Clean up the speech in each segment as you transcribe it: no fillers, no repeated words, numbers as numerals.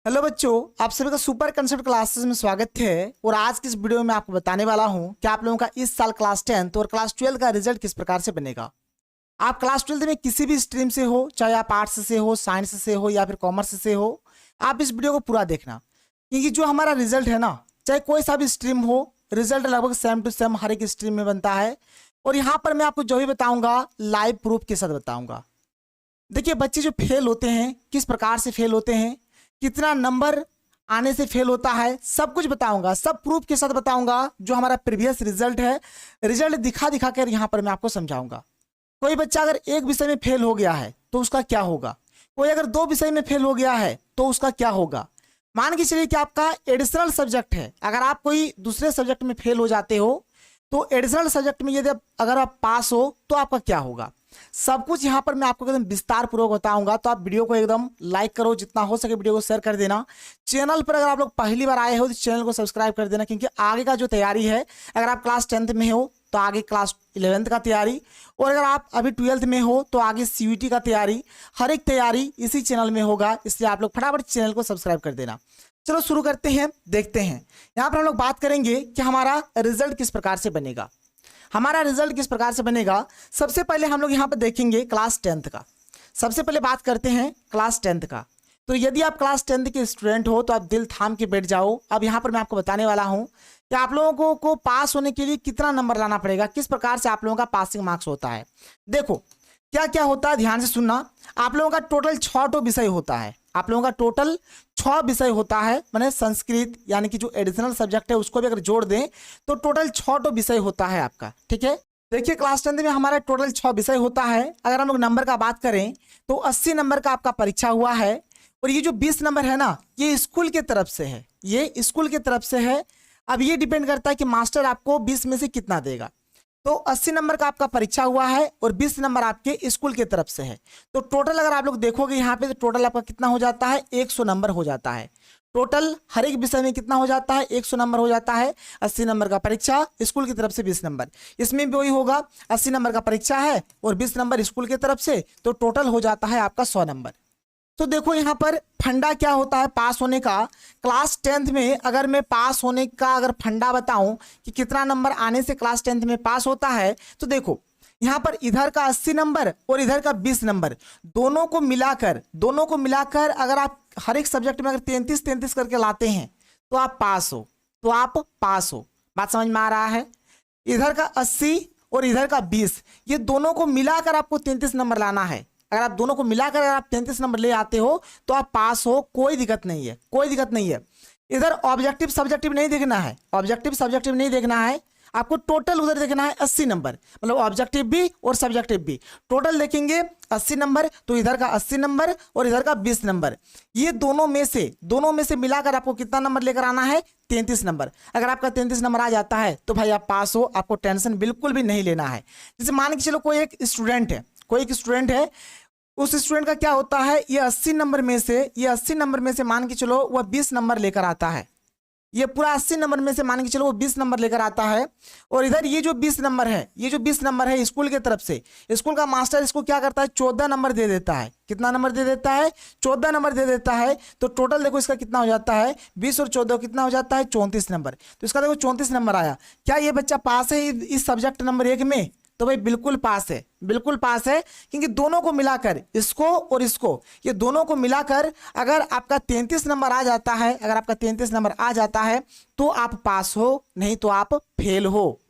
Hello बच्चों, आप सभी का सुपर कंसेप्ट क्लासेस में स्वागत है। और आज की इस वीडियो में आपको बताने वाला हूं कि आप लोगों का इस साल क्लास 10th और क्लास 12 का रिजल्ट किस प्रकार से बनेगा। आप क्लास 12 में किसी भी स्ट्रीम से हो, चाहे आप आर्ट्स से हो, साइंस से हो या फिर कॉमर्स से हो, आप इस वीडियो को पूरा देखना, क्योंकि जो हमारा रिजल्ट है ना, चाहे कोई सा भी स्ट्रीम हो, रिजल्ट लगभग सेम टू सेम हर एक स्ट्रीम में बनता है। और यहाँ पर मैं आपको जो भी बताऊंगा लाइव प्रूफ के साथ बताऊंगा। देखिए, बच्चे जो फेल होते हैं किस प्रकार से फेल होते हैं, कितना नंबर आने से फेल होता है, सब कुछ बताऊंगा, सब प्रूफ के साथ बताऊंगा। जो हमारा प्रीवियस रिजल्ट है, रिजल्ट दिखा दिखा कर यहाँ पर मैं आपको समझाऊंगा। कोई बच्चा अगर एक विषय में फेल हो गया है तो उसका क्या होगा, कोई अगर दो विषय में फेल हो गया है तो उसका क्या होगा। मान के चलिए कि आपका एडिशनल सब्जेक्ट है, अगर आप कोई दूसरे सब्जेक्ट में फेल हो जाते हो तो एडिशनल सब्जेक्ट में यदि अगर आप पास हो तो आपका क्या होगा, सब कुछ यहाँ पर मैं आपको एकदम विस्तार पूर्वक बताऊंगा। तो आप वीडियो को एकदम लाइक करो, जितना हो सके वीडियो को शेयर कर देना। चैनल पर अगर आप लोग पहली बार आए हो तो चैनल को सब्सक्राइब कर देना, क्योंकि आगे का जो तैयारी है, अगर आप क्लास 10th में हो तो आगे क्लास 11th का तैयारी, और अगर आप अभी 12th में हो तो आगे CUET का तैयारी, हर एक तैयारी इसी चैनल में होगा। इसलिए आप लोग फटाफट चैनल को सब्सक्राइब कर देना। चलो शुरू करते हैं, देखते हैं। यहाँ पर हम लोग बात करेंगे कि हमारा रिजल्ट किस प्रकार से बनेगा। हमारा रिजल्ट किस प्रकार से बनेगा, सबसे पहले हम लोग यहाँ पर देखेंगे क्लास 10th का। सबसे पहले बात करते हैं क्लास 10th का। तो यदि आप क्लास 10th के स्टूडेंट हो तो आप दिल थाम के बैठ जाओ। अब यहाँ पर मैं आपको बताने वाला हूँ कि आप लोगों को पास होने के लिए कितना नंबर लाना पड़ेगा, किस प्रकार से आप लोगों का पासिंग मार्क्स होता है। देखो क्या क्या होता है, ध्यान से सुनना। आप लोगों का टोटल 6 विषय होता है। आप लोगों का टोटल 6 विषय होता है, मैंने संस्कृत यानी कि जो एडिशनल सब्जेक्ट है उसको भी अगर जोड़ दें तो टोटल 6 विषय होता है आपका। ठीक है, देखिए क्लास 10th में हमारा टोटल 6 विषय होता है। अगर हम लोग नंबर का बात करें तो 80 नंबर का आपका परीक्षा हुआ है। और ये जो 20 नंबर है ना, ये स्कूल की तरफ से है, ये स्कूल की तरफ से है। अब ये डिपेंड करता है कि मास्टर आपको 20 में से कितना देगा। तो 80 नंबर का आपका परीक्षा हुआ है और 20 नंबर आपके स्कूल की तरफ से है। तो टोटल अगर आप लोग देखोगे यहाँ पे तो टोटल आपका कितना हो जाता है, 100 नंबर हो जाता है। टोटल हर एक विषय में कितना हो जाता है, 100 नंबर हो जाता है। 80 नंबर का परीक्षा, स्कूल की तरफ से 20 नंबर, इसमें भी वही होगा। 80 नंबर का परीक्षा है और 20 नंबर स्कूल की तरफ से, तो टोटल हो जाता है आपका 100 नंबर। तो देखो यहाँ पर फंडा क्या होता है पास होने का। क्लास 10th में अगर मैं पास होने का अगर फंडा बताऊं कि कितना नंबर आने से क्लास 10th में पास होता है, तो देखो यहाँ पर इधर का 80 नंबर और इधर का 20 नंबर, दोनों को मिलाकर अगर आप हर एक सब्जेक्ट में अगर 33-33 करके लाते हैं तो आप पास हो, तो आप पास हो। बात समझ में आ रहा है। इधर का 80 और इधर का 20, ये दोनों को मिलाकर आपको 33 नंबर लाना है। अगर आप दोनों को मिलाकर अगर आप 33 नंबर ले आते हो तो आप पास हो, कोई दिक्कत नहीं है, कोई दिक्कत नहीं है। इधर ऑब्जेक्टिव सब्जेक्टिव नहीं देखना है, ऑब्जेक्टिव सब्जेक्टिव नहीं देखना है, आपको टोटल उधर देखना है 80 नंबर, मतलब ऑब्जेक्टिव भी और सब्जेक्टिव भी टोटल देखेंगे 80 नंबर। तो इधर का 80 नंबर और इधर का 20 नंबर, ये दोनों में से मिलाकर आपको कितना नंबर लेकर आना है, 33 नंबर। अगर आपका 33 नंबर आ जाता है तो भाई आप पास हो, आपको टेंशन बिल्कुल भी नहीं लेना है। जैसे मान के चलो कोई एक स्टूडेंट है, उस स्टूडेंट का क्या होता है, ये 80 नंबर में से मान के चलो वह 20 नंबर लेकर आता है। ये पूरा 80 नंबर में से मान के चलो वो 20 नंबर लेकर आता है। और इधर ये जो 20 नंबर है स्कूल की तरफ से, स्कूल का मास्टर इसको क्या करता है, 14 नंबर दे देता है। कितना नंबर दे देता है, 14 नंबर दे देता है। तो टोटल देखो इसका कितना हो जाता है, 20 और 14 कितना हो जाता है, 34 नंबर। तो इसका देखो 34 नंबर आया। क्या ये बच्चा पास है इस सब्जेक्ट नंबर 1 में? तो भाई बिल्कुल पास है, बिल्कुल पास है, क्योंकि दोनों को मिलाकर, इसको और इसको, ये दोनों को मिलाकर अगर आपका 33 नंबर आ जाता है, तो आप पास हो, नहीं तो आप फेल हो।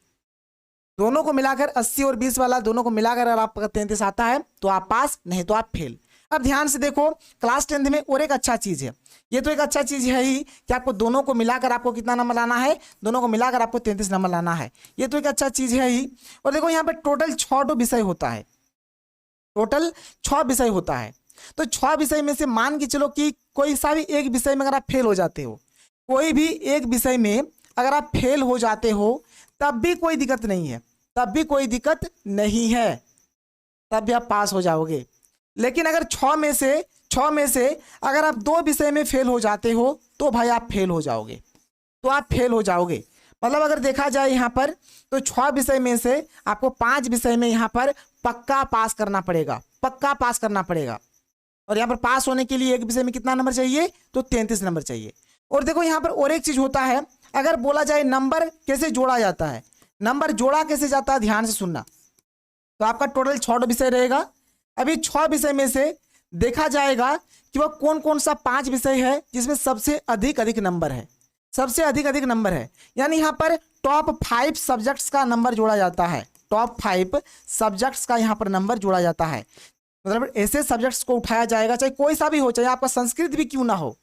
दोनों को मिलाकर 80 और 20 वाला दोनों को मिलाकर अगर आपका 33 आता है तो आप पास, नहीं तो आप फेल। अब ध्यान से देखो, क्लास 10th में और एक अच्छा चीज है, ये तो एक अच्छा चीज है ही कि आपको दोनों को मिलाकर आपको कितना नंबर लाना है, दोनों को मिलाकर आपको 33 नंबर लाना है। ये तो एक अच्छा चीज है ही। और देखो यहाँ पे टोटल 6 विषय होता है, टोटल 6 विषय होता है। तो 6 विषय में से मान के चलो कि कोई सा भी एक विषय में अगर आप फेल हो जाते हो, कोई भी एक विषय में अगर आप फेल हो जाते हो तब भी कोई दिक्कत नहीं है, तब भी आप पास हो जाओगे। लेकिन अगर 6 में से अगर आप 2 विषय में फेल हो जाते हो तो भाई आप फेल हो जाओगे, मतलब अगर देखा जाए यहाँ पर तो 6 विषय में से आपको 5 विषय में यहाँ पर पक्का पास करना पड़ेगा, और यहाँ पर पास होने के लिए एक विषय में कितना नंबर चाहिए, तो 33 नंबर चाहिए। और देखो यहाँ पर और एक चीज होता है, अगर बोला जाए नंबर कैसे जोड़ा जाता है, नंबर जोड़ा कैसे जाता है, ध्यान से सुनना। तो आपका टोटल 6 विषय रहेगा। अभी 6 विषय में से देखा जाएगा कि वह कौन कौन सा 5 विषय है जिसमें सबसे अधिक नंबर है, सबसे अधिक नंबर है। यानी यहाँ पर टॉप 5 सब्जेक्ट्स का नंबर जोड़ा जाता है, टॉप 5 सब्जेक्ट्स का यहाँ पर नंबर जोड़ा जाता है। मतलब ऐसे सब्जेक्ट्स को उठाया जाएगा, चाहे कोई सा भी हो, चाहे आपका संस्कृत भी क्यों ना हो,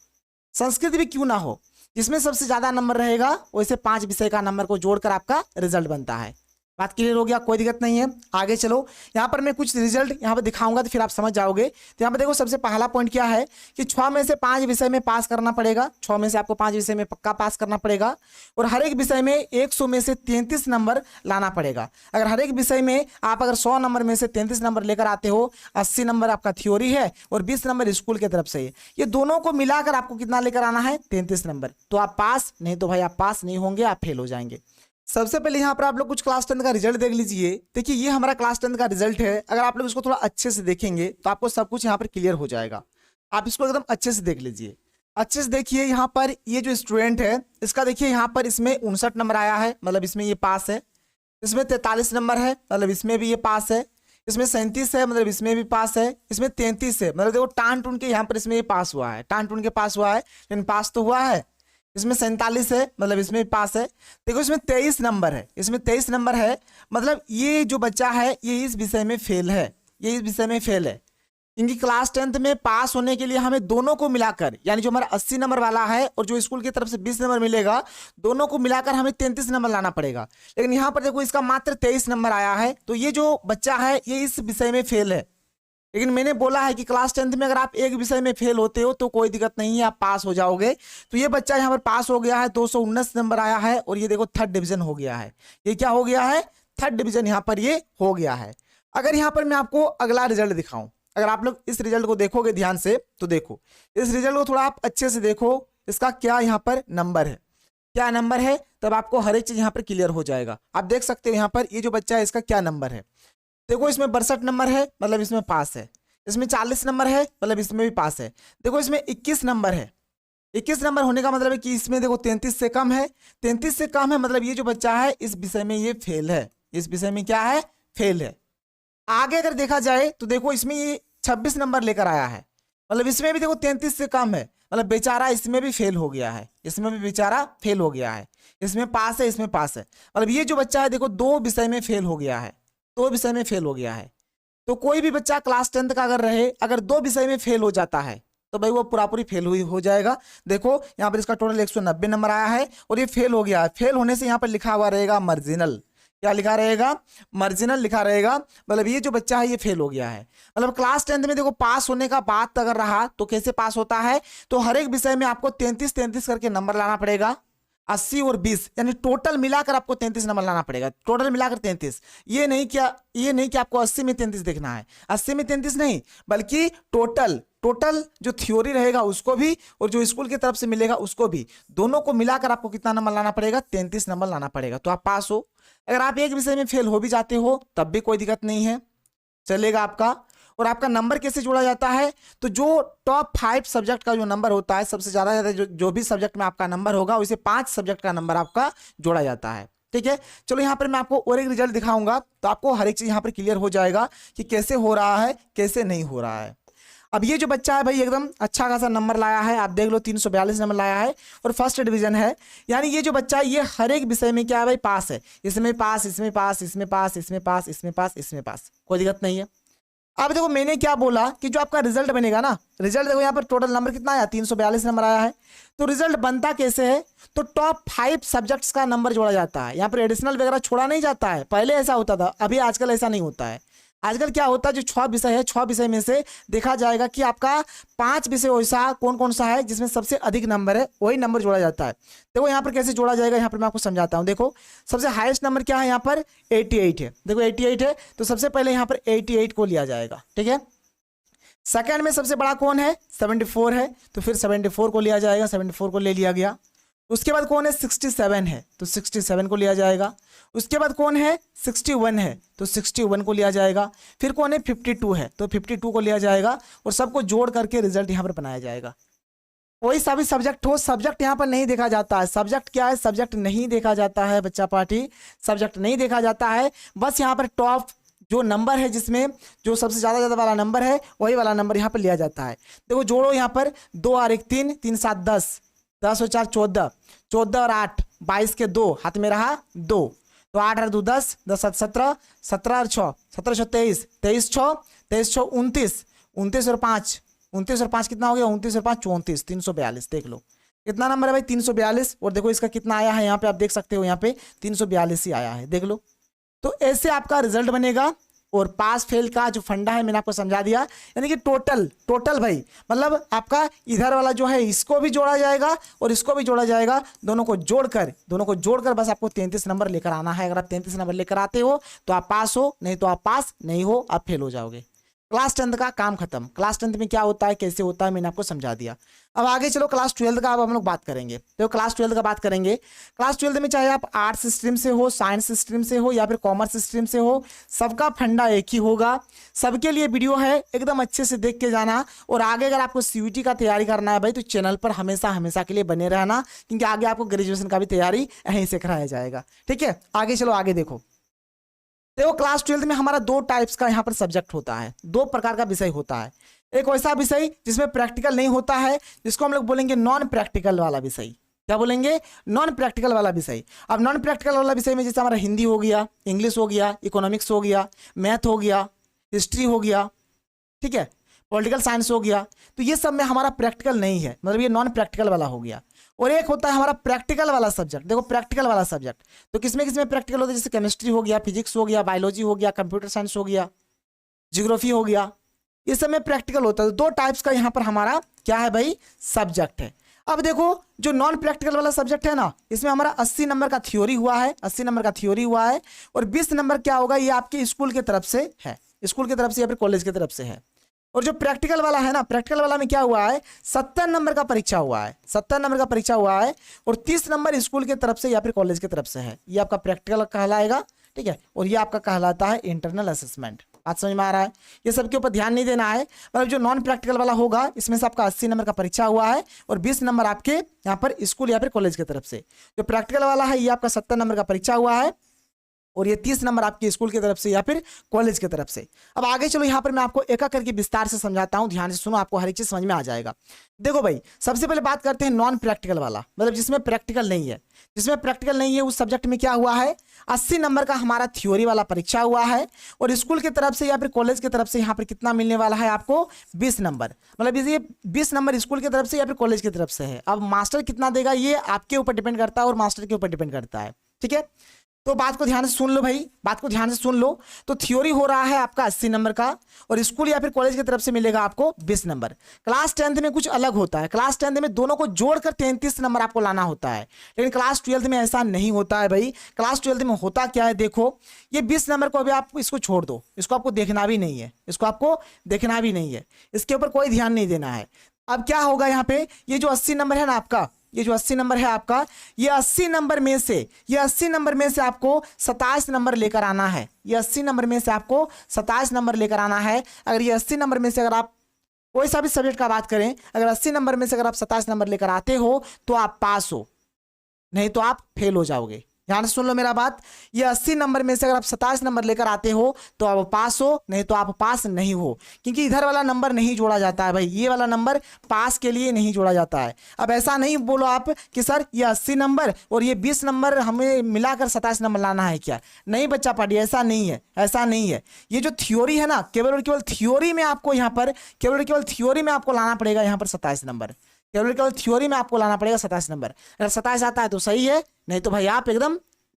संस्कृत भी क्यों ना हो, जिसमें सबसे ज्यादा नंबर रहेगा वैसे 5 विषय का नंबर को जोड़कर आपका रिजल्ट बनता है। बात क्लियर हो गया, कोई दिक्कत नहीं है। आगे चलो, यहाँ पर मैं कुछ रिजल्ट यहाँ पर दिखाऊंगा तो फिर आप समझ जाओगे। तो यहाँ पर देखो सबसे पहला पॉइंट क्या है कि 6 में से 5 विषय में पास करना पड़ेगा, 6 में से आपको 5 विषय में पक्का पास करना पड़ेगा। और हर एक विषय में 100 में से 33 नंबर लाना पड़ेगा। अगर हर एक विषय में आप अगर 100 नंबर में से 33 नंबर लेकर आते हो, 80 नंबर आपका थ्योरी है और 20 नंबर स्कूल की तरफ से है, ये दोनों को मिलाकर आपको कितना लेकर आना है, 33 नंबर। तो आप पास, नहीं तो भाई आप पास नहीं होंगे, आप फेल हो जाएंगे। सबसे पहले यहाँ पर आप लोग कुछ क्लास 10 का रिजल्ट देख लीजिए। देखिए ये हमारा क्लास 10 का रिजल्ट है। अगर आप लोग इसको थोड़ा अच्छे से देखेंगे तो आपको सब कुछ यहाँ पर क्लियर हो जाएगा। आप इसको एकदम अच्छे से देख लीजिए, अच्छे से देखिए। यहाँ पर ये जो स्टूडेंट है इसका देखिए यहाँ पर इसमें 59 नंबर आया है, मतलब इसमें ये पास है। इसमें 43 नंबर है, मतलब इसमें भी ये पास है। इसमें 37 है, मतलब इसमें भी पास है। इसमें 33 है, मतलब देखो टान टून के यहाँ पर इसमें ये पास हुआ है, टान टून के पास हुआ है, लेकिन पास तो हुआ है। इसमें 47 है, मतलब इसमें भी पास है। देखो इसमें 23 नंबर है, इसमें 23 नंबर है, मतलब ये जो बच्चा है ये इस विषय में फेल है, ये इस विषय में फेल है। इनकी क्लास 10th में पास होने के लिए हमें दोनों को मिलाकर, यानी जो हमारा 80 नंबर वाला है और जो स्कूल की तरफ से 20 नंबर मिलेगा, दोनों को मिलाकर हमें 33 नंबर लाना पड़ेगा। लेकिन यहाँ पर देखो इसका मात्र 23 नंबर आया है, तो ये जो बच्चा है ये इस विषय में फेल है। लेकिन मैंने बोला है कि क्लास 10th में अगर आप एक विषय में फेल होते हो तो कोई दिक्कत नहीं है, आप पास हो जाओगे। तो ये बच्चा यहाँ पर पास हो गया है, 219 नंबर आया है और ये देखो 3rd डिवीजन हो गया है। ये क्या हो गया है, 3rd डिवीजन यहाँ पर ये हो गया है। अगर यहाँ पर मैं आपको अगला रिजल्ट दिखाऊं, अगर आप लोग इस रिजल्ट को देखोगे ध्यान से तो देखो इस रिजल्ट को थोड़ा आप अच्छे से देखो, इसका क्या यहाँ पर नंबर है, क्या नंबर है, तब आपको हर एक चीज यहाँ पर क्लियर हो जाएगा। आप देख सकते हो यहाँ पर ये जो बच्चा है इसका क्या नंबर है। देखो इसमें 62 नंबर है, मतलब इसमें पास है। इसमें 40 नंबर है, मतलब इसमें भी पास है। देखो इसमें 21 नंबर है, 21 नंबर होने का मतलब है कि इसमें देखो 33 से कम है, 33 से कम है, मतलब ये जो बच्चा है इस विषय में ये फेल है, इस विषय में क्या है, फेल है। आगे अगर देखा जाए तो देखो इसमें ये 26 नंबर लेकर आया है, मतलब इसमें भी देखो 33 से कम है, मतलब बेचारा इसमें भी फेल हो गया है, इसमें भी बेचारा फेल हो गया है। इसमें पास है, इसमें पास है, मतलब ये जो बच्चा है देखो 2 विषय में फेल हो गया है, 2 विषय में फेल हो गया है। तो कोई भी बच्चा क्लास 10th का अगर रहे, अगर 2 विषय में फेल हो जाता है तो भाई वो पूरी फेल हुई हो जाएगा। देखो यहाँ पर इसका टोटल 190 नंबर आया है और ये फेल हो गया है। फेल होने से यहाँ पर लिखा हुआ रहेगा मार्जिनल, क्या लिखा रहेगा, मार्जिनल लिखा रहेगा, मतलब ये जो बच्चा है ये फेल हो गया है। मतलब क्लास 10th में देखो पास होने का बात अगर रहा तो कैसे पास होता है, तो हर एक विषय में आपको 33 करके नंबर लाना पड़ेगा, 80 और 20 यानी टोटल मिलाकर आपको 33 नंबर लाना पड़ेगा, टोटल मिलाकर 33। ये नहीं कि आपको 80 में 33 देखना है, 80 में 33 नहीं, बल्कि टोटल जो थ्योरी रहेगा उसको भी और जो स्कूल की तरफ से मिलेगा उसको भी, दोनों को मिलाकर आपको कितना नंबर लाना पड़ेगा, 33 नंबर लाना पड़ेगा, तो आप पास हो। अगर आप एक विषय में फेल हो भी जाते हो तब भी कोई दिक्कत नहीं है, चलेगा आपका। और आपका नंबर कैसे जोड़ा जाता है, तो जो टॉप 5 सब्जेक्ट का जो नंबर होता है, सबसे ज्यादा जो भी सब्जेक्ट में आपका नंबर होगा उसे 5 सब्जेक्ट का नंबर आपका जोड़ा जाता है। ठीक है, चलो यहाँ पर मैं आपको और एक रिजल्ट दिखाऊंगा तो आपको हर एक चीज यहाँ पर क्लियर हो जाएगा कि कैसे हो रहा है, कैसे नहीं हो रहा है। अब ये जो बच्चा है भाई एकदम अच्छा खासा नंबर लाया है, आप देख लो 342 नंबर लाया है और 1st डिवीजन है। यानी ये जो बच्चा है ये हर एक विषय में क्या है भाई, पास है, इसमें पास, इसमें पास, इसमें पास, इसमें पास, इसमें पास, इसमें पास, कोई दिक्कत नहीं है। अब देखो मैंने क्या बोला कि जो आपका रिजल्ट बनेगा ना, रिजल्ट देखो यहाँ पर टोटल नंबर कितना आया, 342 नंबर आया है। तो रिजल्ट बनता कैसे है, तो टॉप 5 सब्जेक्ट्स का नंबर जोड़ा जाता है, यहाँ पर एडिशनल वगैरह छोड़ा नहीं जाता है। पहले ऐसा होता था, अभी आजकल ऐसा नहीं होता है। आजकल क्या होता है, जो 6 विषय है, 6 विषय में से देखा जाएगा कि आपका 5 विषय वैसा कौन कौन सा है जिसमें सबसे अधिक नंबर है, वही नंबर जोड़ा जाता है। देखो यहाँ पर कैसे जोड़ा जाएगा, यहाँ पर मैं आपको समझाता हूँ। देखो सबसे हाईएस्ट नंबर क्या है, यहाँ पर 88 है। देखो 88 है, तो सबसे पहले यहाँ पर 88 को लिया जाएगा, ठीक है। सेकंड में सबसे बड़ा कौन है, 74 है, तो फिर 74 को लिया जाएगा, 74 को ले लिया गया। उसके बाद कौन है 67 है तो 67 को लिया जाएगा। उसके बाद कौन है 61 है तो 61 को लिया जाएगा। फिर कौन है 52 है तो 52 को लिया जाएगा और सबको जोड़ करके रिजल्ट यहाँ पर बनाया जाएगा। कोई सा भी सब्जेक्ट हो, सब्जेक्ट यहाँ पर नहीं देखा जाता है। सब्जेक्ट क्या है, सब्जेक्ट नहीं देखा जाता है बच्चा पार्टी, सब्जेक्ट नहीं देखा जाता है। बस यहाँ पर टॉप जो नंबर है, जिसमें जो सबसे ज़्यादा वाला नंबर है वही वाला नंबर यहाँ पर लिया जाता है। देखो जोड़ो यहाँ पर 2 और 1 3, 3 7 10, 10 और 4 14, 14 और 8 22 के 2 हाथ में रहा 2, तो 8 और 2 10, 10 7 17, 17 और 6 17 6 23, 23 6 23 6 29, 29 और 5 29 और 5 कितना हो गया 29 और 5 34, 342। देख लो कितना नंबर है भाई 342। और देखो इसका कितना आया है यहाँ पे, आप देख सकते हो यहाँ पे 342 ही आया है। देख लो, तो ऐसे आपका रिजल्ट बनेगा। और पास फेल का जो फंडा है मैंने आपको समझा दिया, यानी कि टोटल भाई मतलब आपका इधर वाला जो है इसको भी जोड़ा जाएगा और इसको भी जोड़ा जाएगा, दोनों को जोड़कर बस आपको 33 नंबर लेकर आना है। अगर आप 33 नंबर लेकर आते हो तो आप पास हो, नहीं तो आप पास नहीं हो, आप फेल हो जाओगे। क्लास 10 का काम खत्म। क्लास 10 में क्या होता है, कैसे होता है, मैंने आपको समझा दिया। अब आगे चलो क्लास 12 का अब हम लोग बात करेंगे। तो क्लास 12 का बात करेंगे। क्लास 12 में चाहे आप आर्ट्स स्ट्रीम से हो, साइंस स्ट्रीम से हो या फिर कॉमर्स स्ट्रीम से हो, सबका फंडा एक ही होगा। सबके लिए वीडियो है, एकदम अच्छे से देख के जाना। और आगे अगर आपको सीयूईटी का तैयारी करना है भाई तो चैनल पर हमेशा के लिए बने रहना, क्योंकि आगे आपको ग्रेजुएशन का भी तैयारी यहीं से कराया जाएगा। ठीक है, आगे चलो, आगे देखो क्लास 12 में हमारा 2 टाइप्स का यहाँ पर सब्जेक्ट होता है, 2 प्रकार का विषय होता है। एक वैसा विषय जिसमें प्रैक्टिकल नहीं होता है, जिसको हम लोग बोलेंगे नॉन प्रैक्टिकल वाला विषय। क्या बोलेंगे, नॉन प्रैक्टिकल वाला विषय। अब नॉन प्रैक्टिकल वाला विषय में जैसे हमारा हिंदी हो गया, इंग्लिश हो गया, इकोनॉमिक्स हो गया, मैथ हो गया, हिस्ट्री हो गया, ठीक है, पॉलिटिकल साइंस हो गया, तो ये सब में हमारा प्रैक्टिकल नहीं है, मतलब ये नॉन प्रैक्टिकल वाला हो गया। और एक होता है हमारा प्रैक्टिकल वाला सब्जेक्ट। देखो प्रैक्टिकल वाला सब्जेक्ट तो किसमें प्रैक्टिकल होता है, जैसे केमिस्ट्री हो गया, फिजिक्स हो गया, बायोलॉजी हो गया, कंप्यूटर साइंस हो गया, ज्योग्राफी हो गया, ये सब में प्रैक्टिकल होता है। 2 टाइप्स का यहाँ पर हमारा क्या है भाई, सब्जेक्ट है। अब देखो जो नॉन प्रैक्टिकल वाला सब्जेक्ट है ना, इसमें हमारा 80 नंबर का थ्योरी हुआ है, 80 नंबर का थ्योरी हुआ है। और 20 नंबर क्या होगा, ये आपके स्कूल की तरफ से है, स्कूल की तरफ से या फिर कॉलेज की तरफ से है। और जो प्रैक्टिकल वाला है ना, प्रैक्टिकल वाला में क्या हुआ है, 70 नंबर का परीक्षा हुआ है, 70 नंबर का परीक्षा हुआ है। और 30 नंबर स्कूल की तरफ से या फिर कॉलेज की तरफ से है। ये आपका प्रैक्टिकल कहलाएगा, ठीक है। और ये आपका कहलाता है इंटरनल असेसमेंट। बात समझ में आ रहा है, ये सब के ऊपर ध्यान नहीं देना है। मतलब जो नॉन प्रैक्टिकल वाला होगा इसमें से आपका 80 नंबर का परीक्षा हुआ है और 20 नंबर आपके यहाँ पर स्कूल या फिर कॉलेज की तरफ से। जो प्रैक्टिकल वाला है ये आपका 70 नंबर का परीक्षा हुआ है और ये 30 नंबर आपके स्कूल की तरफ से या फिर कॉलेज की तरफ से। अब आगे चलो, यहाँ पर मैं आपको एक एक करके विस्तार से समझाता हूँ, ध्यान से सुनो, आपको हर एक चीज समझ में आ जाएगा। देखो भाई, सबसे पहले बात करते हैं नॉन प्रैक्टिकल वाला, मतलब जिसमें प्रैक्टिकल नहीं है। जिसमें प्रैक्टिकल नहीं है उस सब्जेक्ट में क्या हुआ है, 80 नंबर का हमारा थ्योरी वाला परीक्षा हुआ है और स्कूल की तरफ से या फिर कॉलेज की तरफ से यहाँ पर कितना मिलने वाला है आपको, 20 नंबर। मतलब ये 20 नंबर स्कूल की तरफ से या फिर कॉलेज की तरफ से है। अब मास्टर कितना देगा ये आपके ऊपर डिपेंड करता है और मास्टर के ऊपर डिपेंड करता है, ठीक है। तो बात को ध्यान से सुन लो भाई, बात को ध्यान से सुन लो। तो थ्योरी हो रहा है आपका 80 नंबर का और स्कूल या फिर कॉलेज की तरफ से मिलेगा आपको 20 नंबर। क्लास 10 में कुछ अलग होता है, क्लास 10 में दोनों को जोड़कर 33 नंबर आपको लाना होता है। लेकिन क्लास 12 में ऐसा नहीं होता है भाई। क्लास 12 में होता क्या है, देखो ये 20 नंबर को अभी आप इसको छोड़ दो, इसको आपको देखना भी नहीं है, इसको आपको देखना भी नहीं है, इसके ऊपर कोई ध्यान नहीं देना है। अब क्या होगा यहाँ पे, ये जो 80 नंबर है ना आपका, ये जो 80 नंबर है आपका, ये 80 नंबर में से आपको 27 नंबर लेकर आना है। ये 80 नंबर में से आपको 27 नंबर लेकर आना है। अगर ये 80 नंबर में से अगर आप कोई सा भी सब्जेक्ट का बात करें, अगर 80 नंबर में से अगर आप 27 नंबर लेकर आते हो तो आप पास हो, नहीं तो आप फेल हो जाओगे। ध्यान से सुन लो मेरा बात, ये 80 नंबर में से अगर आप 27 नंबर लेकर आते हो तो आप पास हो, नहीं तो आप पास नहीं हो। क्योंकि इधर वाला नंबर नहीं जोड़ा जाता है भाई, ये वाला नंबर पास के लिए नहीं जोड़ा जाता है। अब ऐसा नहीं बोलो आप कि सर ये 80 नंबर और ये 20 नंबर हमें मिलाकर 27 नंबर लाना है क्या। नहीं बच्चा पार्टी, ऐसा नहीं है, ऐसा नहीं है। ये जो थ्योरी है ना, केवल और केवल थ्योरी में आपको यहाँ पर केवल थ्योरी में आपको लाना पड़ेगा यहाँ पर 27 नंबर। केवल थ्योरी में आपको लाना पड़ेगा 27 नंबर। अगर 27 आता है तो सही है, नहीं तो भाई आप एकदम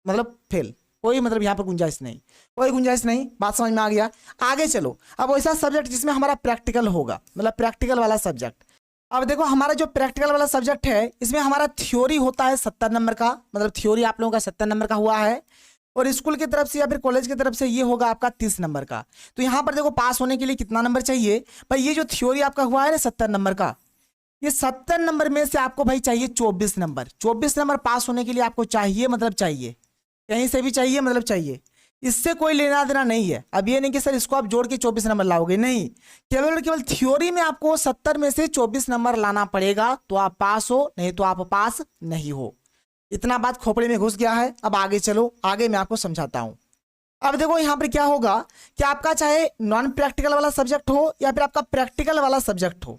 मतलब फेल। कोई मतलब यहाँ पर गुंजाइश नहीं, कोई गुंजाइश नहीं। बात समझ में आ गया। आगे चलो, अब वैसा सब्जेक्ट जिसमें हमारा प्रैक्टिकल होगा, मतलब प्रैक्टिकल वाला सब्जेक्ट। अब देखो हमारा जो प्रैक्टिकल वाला सब्जेक्ट है इसमें हमारा थ्योरी होता है 70 नंबर का, मतलब थ्योरी आप लोगों का 70 नंबर का हुआ है और स्कूल की तरफ से या फिर कॉलेज की तरफ से ये होगा आपका 30 नंबर का। तो यहाँ पर देखो पास होने के लिए कितना नंबर चाहिए भाई, ये जो थ्योरी आपका हुआ है ना 70 नंबर का, ये 70 नंबर में से आपको भाई चाहिए 24 नंबर। 24 नंबर पास होने के लिए आपको चाहिए, मतलब चाहिए, कहीं से भी चाहिए मतलब चाहिए, इससे कोई लेना देना नहीं है। अब ये नहीं कि सर इसको आप जोड़ के 24 नंबर लाओगे, नहीं, केवल केवल थ्योरी में आपको 70 में से 24 नंबर लाना पड़ेगा, तो आप पास हो, नहीं तो आप पास नहीं हो। इतना बात खोपड़ी में घुस गया है। अब आगे चलो, आगे मैं आपको समझाता हूं। अब देखो यहाँ पर क्या होगा कि आपका चाहे नॉन प्रैक्टिकल वाला सब्जेक्ट हो या फिर आपका प्रैक्टिकल वाला सब्जेक्ट हो,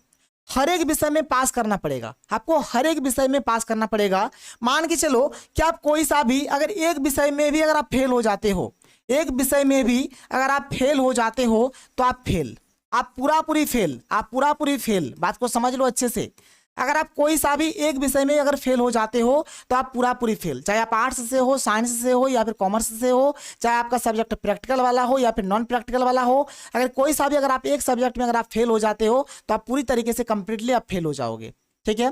हर एक विषय में पास करना पड़ेगा आपको, हर एक विषय में पास करना पड़ेगा। मान के चलो कि आप कोई सा भी अगर एक विषय में भी अगर आप फेल हो जाते हो, एक विषय में भी अगर आप फेल हो जाते हो तो आप फेल, आप पूरा पूरी फेल, आप पूरा पूरी फेल। बात को समझ लो अच्छे से। अगर आप कोई सा भी एक विषय में अगर फेल हो जाते हो तो आप पूरा पूरी फेल, चाहे आप आर्ट्स से हो, साइंस से हो या फिर कॉमर्स से हो, चाहे आपका सब्जेक्ट प्रैक्टिकल वाला हो या फिर नॉन प्रैक्टिकल वाला हो, अगर कोई सा भी अगर आप एक सब्जेक्ट में अगर आप फेल हो जाते हो तो आप पूरी तरीके से कंप्लीटली आप फेल हो जाओगे। ठीक है।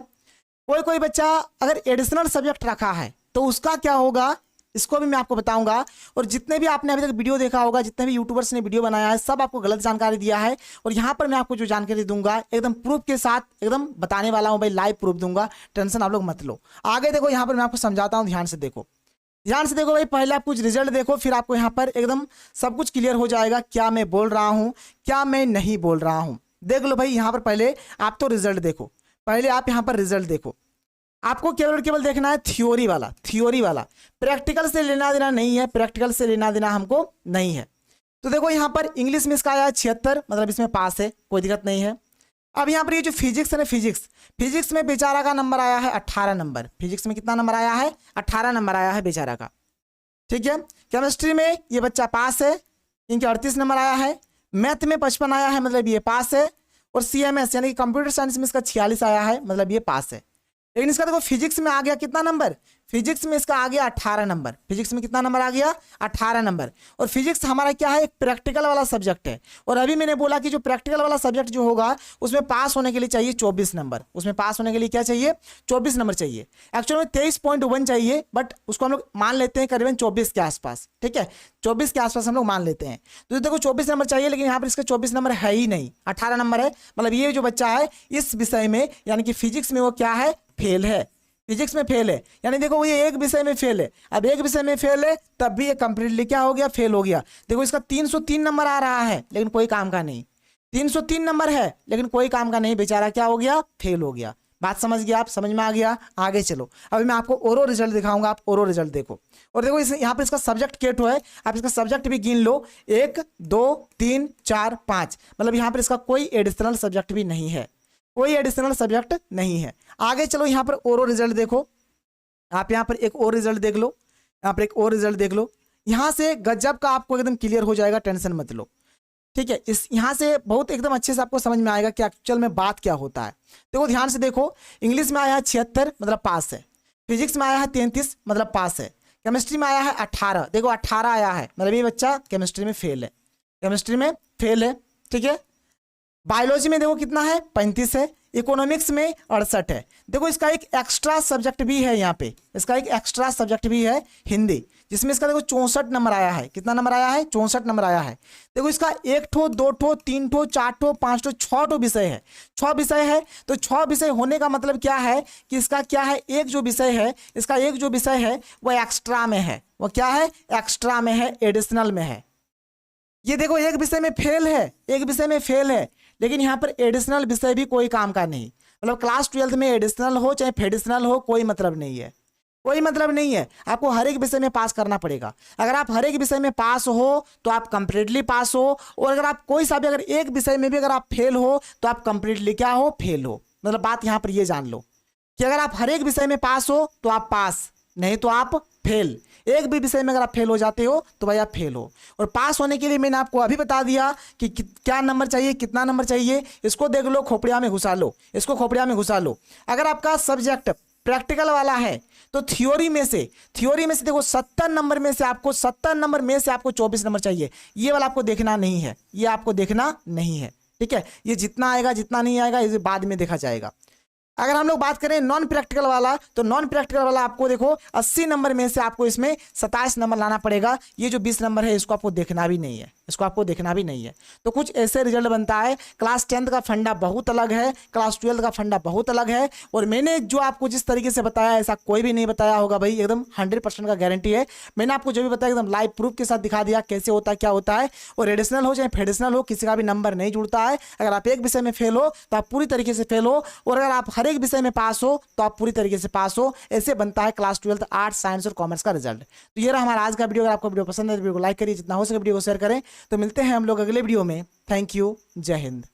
कोई कोई बच्चा अगर एडिशनल सब्जेक्ट रखा है तो उसका क्या होगा, इसको भी मैं आपको बताऊंगा। और जितने भी आपने अभी तक वीडियो देखा होगा, जितने भी यूट्यूबर्स ने वीडियो बनाया है, सब आपको गलत जानकारी दिया है। और यहाँ पर मैं आपको जो जानकारी दूंगा एकदम प्रूफ के साथ एकदम बताने वाला हूँ भाई, लाइव प्रूफ दूंगा, टेंशन आप लोग मत लो। आगे देखो, यहाँ पर मैं आपको समझाता हूँ, ध्यान से देखो, ध्यान से देखो भाई। पहले आप कुछ रिजल्ट देखो, फिर आपको यहाँ पर एकदम सब कुछ क्लियर हो जाएगा, क्या मैं बोल रहा हूँ क्या मैं नहीं बोल रहा हूँ। देख लो भाई, यहाँ पर पहले आप तो रिजल्ट देखो, पहले आप यहाँ पर रिजल्ट देखो। आपको केवल केवल देखना है थ्योरी वाला, थ्योरी वाला, प्रैक्टिकल से लेना देना नहीं है, प्रैक्टिकल से लेना देना हमको नहीं है। तो देखो यहाँ पर इंग्लिश में इसका आया 76, मतलब इसमें पास है, कोई दिक्कत नहीं है। अब यहाँ पर ये जो फिजिक्स है ना, फिजिक्स में बेचारा का नंबर आया है 18 नंबर। फिजिक्स में कितना नंबर आया है? 18 नंबर आया है बेचारा का। ठीक है। केमिस्ट्री में ये बच्चा पास है, इनके 38 नंबर आया है। मैथ में 55 आया है, मतलब ये पास है। और CMS यानी कि कंप्यूटर साइंस में इसका 46 आया है, मतलब ये पास है। लेकिन इसका देखो फिजिक्स में आ गया कितना नंबर, फिजिक्स में इसका आ गया 18 नंबर। फिजिक्स में कितना नंबर आ गया? 18 नंबर। और फिजिक्स हमारा क्या है? एक प्रैक्टिकल वाला सब्जेक्ट है। और अभी मैंने बोला कि जो प्रैक्टिकल वाला सब्जेक्ट जो होगा उसमें पास होने के लिए चाहिए 24 नंबर। उसमें पास होने के लिए क्या चाहिए? 24 नंबर चाहिए। एक्चुअली में 23.1 चाहिए, बट उसको हम लोग मान लेते हैं करीबन 24 के आसपास। ठीक है, 24 के आसपास हम लोग मान लेते हैं। तो देखो 24 नंबर चाहिए, लेकिन यहाँ पर इसका 24 नंबर है ही नहीं, 18 नंबर है। मतलब ये जो बच्चा है इस विषय में यानी कि फिजिक्स में वो क्या है? फेल है, फिजिक्स में फेल है। यानी देखो ये एक विषय में फेल है। अब एक विषय में फेल है तब भी ये कंप्लीटली क्या हो गया? फेल हो गया। देखो इसका 303 नंबर आ रहा है, लेकिन कोई काम का नहीं। 303 नंबर है लेकिन कोई काम का नहीं, बेचारा क्या हो गया? फेल हो गया। बात समझ गया आप? समझ में आ गया? आगे चलो, अभी मैं आपको ओरो रिजल्ट दिखाऊंगा, आप ओरो रिजल्ट देखो। और देखो यहाँ पर इसका सब्जेक्ट केट है, आप इसका सब्जेक्ट भी गिन लो, 1 2 3 4 5, मतलब यहाँ पर इसका कोई एडिशनल सब्जेक्ट भी नहीं है, कोई एडिशनल सब्जेक्ट नहीं है। आगे चलो, यहाँ पर ओरो रिजल्ट देखो, आप यहाँ पर एक और रिजल्ट देख लो, यहाँ पर एक और रिजल्ट देख लो। यहाँ से गजब का आपको एकदम क्लियर हो जाएगा, टेंशन मत लो। ठीक है, इस यहाँ से बहुत एकदम अच्छे से आपको समझ में आएगा कि एक्चुअल में बात क्या होता है। देखो ध्यान से देखो, इंग्लिश में आया है 76, मतलब पास है। फिजिक्स में आया है 33, मतलब पास है। केमिस्ट्री में आया है 18, देखो 18 आया है, मतलब ये बच्चा केमिस्ट्री में फेल है, केमिस्ट्री में फेल है। ठीक है। बायोलॉजी में देखो कितना है? 35 है। इकोनॉमिक्स में 68 है। देखो इसका एक एक्स्ट्रा सब्जेक्ट भी है, यहाँ पे इसका एक एक्स्ट्रा सब्जेक्ट भी है हिंदी, जिसमें इसका देखो 64 नंबर आया है। कितना नंबर आया है? 64 नंबर आया है। देखो इसका 1 ठो 2 ठो 3 ठो 4 ठो 5 ठो 6 ठो विषय है, 6 विषय है। तो 6 विषय होने का मतलब क्या है कि इसका क्या है? एक जो विषय है, इसका एक जो विषय है वो एक्स्ट्रा में है। वो क्या है? एक्स्ट्रा में है, एडिशनल में है। ये देखो एक विषय में फेल है, एक विषय में फेल है, लेकिन यहाँ पर एडिशनल विषय भी कोई काम का नहीं। मतलब क्लास 12 में एडिशनल हो चाहे फेडिशनल हो, कोई मतलब नहीं है, कोई मतलब नहीं है। आपको हर एक विषय में पास करना पड़ेगा। अगर आप हर एक विषय में पास हो तो आप कंप्लीटली पास हो, और अगर आप कोई सा भी अगर एक विषय में भी अगर आप फेल हो तो आप कंप्लीटली क्या हो? फेल हो। मतलब बात यहाँ पर ये जान लो कि अगर आप हर एक विषय में पास हो तो आप पास, नहीं तो आप फेल। एक भी विषय में अगर आप फेल हो जाते हो तो भाई आप फेल हो। और पास होने के लिए मैंने आपको अभी बता दिया कि क्या नंबर चाहिए, कितना नंबर चाहिए। इसको देख लो, खोपड़िया में घुसा लो, इसको खोपड़िया में घुसा लो। अगर आपका सब्जेक्ट प्रैक्टिकल वाला है तो थ्योरी में से देखो 70 नंबर में से आपको 24 नंबर चाहिए। ये वाला आपको देखना नहीं है, ये आपको देखना नहीं है। ठीक है, ये जितना आएगा जितना नहीं आएगा ये बाद में देखा जाएगा। अगर हम लोग बात करें नॉन प्रैक्टिकल वाला, तो नॉन प्रैक्टिकल वाला आपको देखो 80 नंबर में से आपको इसमें 27 नंबर लाना पड़ेगा। ये जो 20 नंबर है इसको आपको देखना भी नहीं है, इसको आपको देखना भी नहीं है। तो कुछ ऐसे रिजल्ट बनता है। क्लास 10th का फंडा बहुत अलग है, क्लास 12th का फंडा बहुत अलग है, और मैंने जो आपको जिस तरीके से बताया ऐसा कोई भी नहीं बताया होगा भाई, एकदम 100% का गारंटी है। मैंने आपको जो भी बताया एकदम लाइव प्रूफ के साथ दिखा दिया कैसे होता है, क्या होता है। और एडिशनल हो चाहे फेडिशनल हो, किसी का भी नंबर नहीं जुड़ता है। अगर आप एक विषय में फेल हो तो आप पूरी तरीके से फेल हो, और अगर आप हर एक विषय में पास हो तो आप पूरी तरीके से पास हो। ऐसे बनता है क्लास 12th आर्ट्स, साइंस और कॉमर्स का रिजल्ट। तो ये रहा हमारा आज का वीडियो। अगर आपको वीडियो पसंद है तो वीडियो को लाइक करिए, जितना हो सके वीडियो को शेयर करें। तो मिलते हैं हम लोग अगले वीडियो में। थैंक यू, जय हिंद।